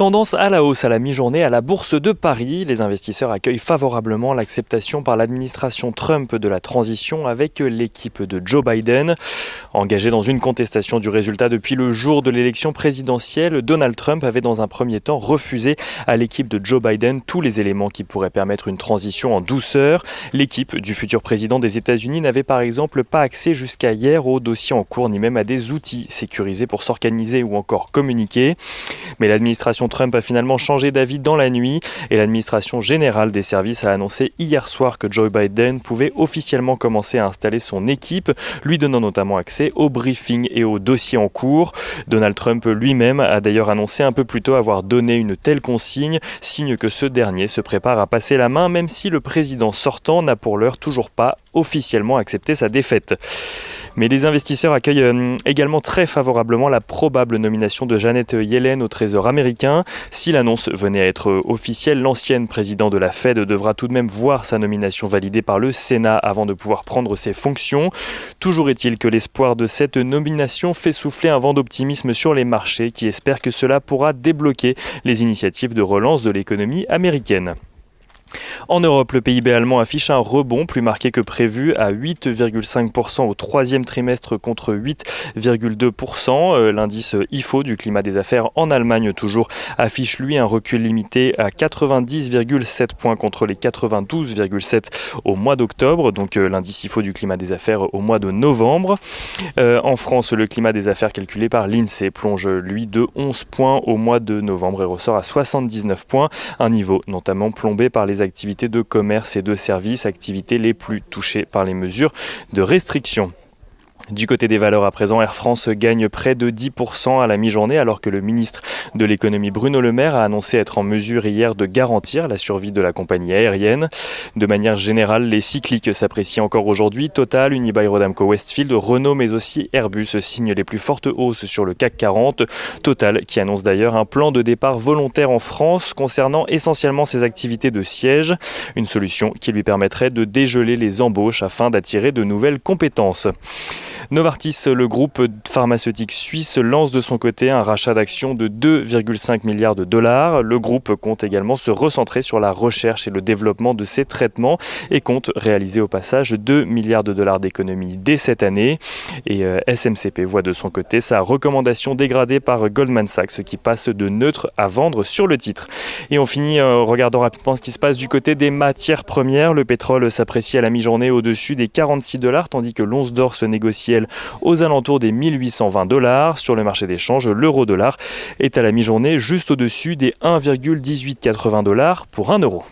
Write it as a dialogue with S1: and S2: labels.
S1: Tendance à la hausse à la mi-journée à la Bourse de Paris. Les investisseurs accueillent favorablement l'acceptation par l'administration Trump de la transition avec l'équipe de Joe Biden. Engagé dans une contestation du résultat depuis le jour de l'élection présidentielle, Donald Trump avait dans un premier temps refusé à l'équipe de Joe Biden tous les éléments qui pourraient permettre une transition en douceur. L'équipe du futur président des États-Unis n'avait par exemple pas accès jusqu'à hier aux dossiers en cours ni même à des outils sécurisés pour s'organiser ou encore communiquer. Mais l'administration Trump a finalement changé d'avis dans la nuit et l'administration générale des services a annoncé hier soir que Joe Biden pouvait officiellement commencer à installer son équipe, lui donnant notamment accès aux briefings et aux dossiers en cours. Donald Trump lui-même a d'ailleurs annoncé un peu plus tôt avoir donné une telle consigne, signe que ce dernier se prépare à passer la main, même si le président sortant n'a pour l'heure toujours pas officiellement accepté sa défaite. Mais les investisseurs accueillent également très favorablement la probable nomination de Janet Yellen au Trésor américain. Si l'annonce venait à être officielle, l'ancienne présidente de la Fed devra tout de même voir sa nomination validée par le Sénat avant de pouvoir prendre ses fonctions. Toujours est-il que l'espoir de cette nomination fait souffler un vent d'optimisme sur les marchés qui espèrent que cela pourra débloquer les initiatives de relance de l'économie américaine. En Europe, le PIB allemand affiche un rebond plus marqué que prévu à 8,5% au troisième trimestre contre 8,2%. L'indice IFO du climat des affaires en Allemagne toujours affiche lui un recul limité à 90,7 points contre les 92,7 au mois d'octobre. Donc l'indice IFO du climat des affaires au mois de novembre. En France, le climat des affaires calculé par l'INSEE plonge lui de 11 points au mois de novembre et ressort à 79 points. Un niveau notamment plombé par les activités de commerce et de services, activités les plus touchées par les mesures de restriction. Du côté des valeurs à présent, Air France gagne près de 10% à la mi-journée alors que le ministre de l'économie Bruno Le Maire a annoncé être en mesure hier de garantir la survie de la compagnie aérienne. De manière générale, les cycliques s'apprécient encore aujourd'hui. Total, Unibail-Rodamco-Westfield, Renault mais aussi Airbus signent les plus fortes hausses sur le CAC 40. Total qui annonce d'ailleurs un plan de départ volontaire en France concernant essentiellement ses activités de siège. Une solution qui lui permettrait de dégeler les embauches afin d'attirer de nouvelles compétences. Novartis, le groupe pharmaceutique suisse, lance de son côté un rachat d'actions de 2,5 milliards de dollars. Le groupe compte également se recentrer sur la recherche et le développement de ses traitements et compte réaliser au passage 2 milliards de dollars d'économies dès cette année. Et SMCP voit de son côté sa recommandation dégradée par Goldman Sachs qui passe de neutre à vendre sur le titre. Et on finit en regardant rapidement ce qui se passe du côté des matières premières. Le pétrole s'apprécie à la mi-journée au-dessus des 46 dollars tandis que l'once d'or se négocie aux alentours des 1820 dollars. Sur le marché des changes, l'euro-dollar est à la mi-journée juste au-dessus des 1,1880 $ pour 1 euro.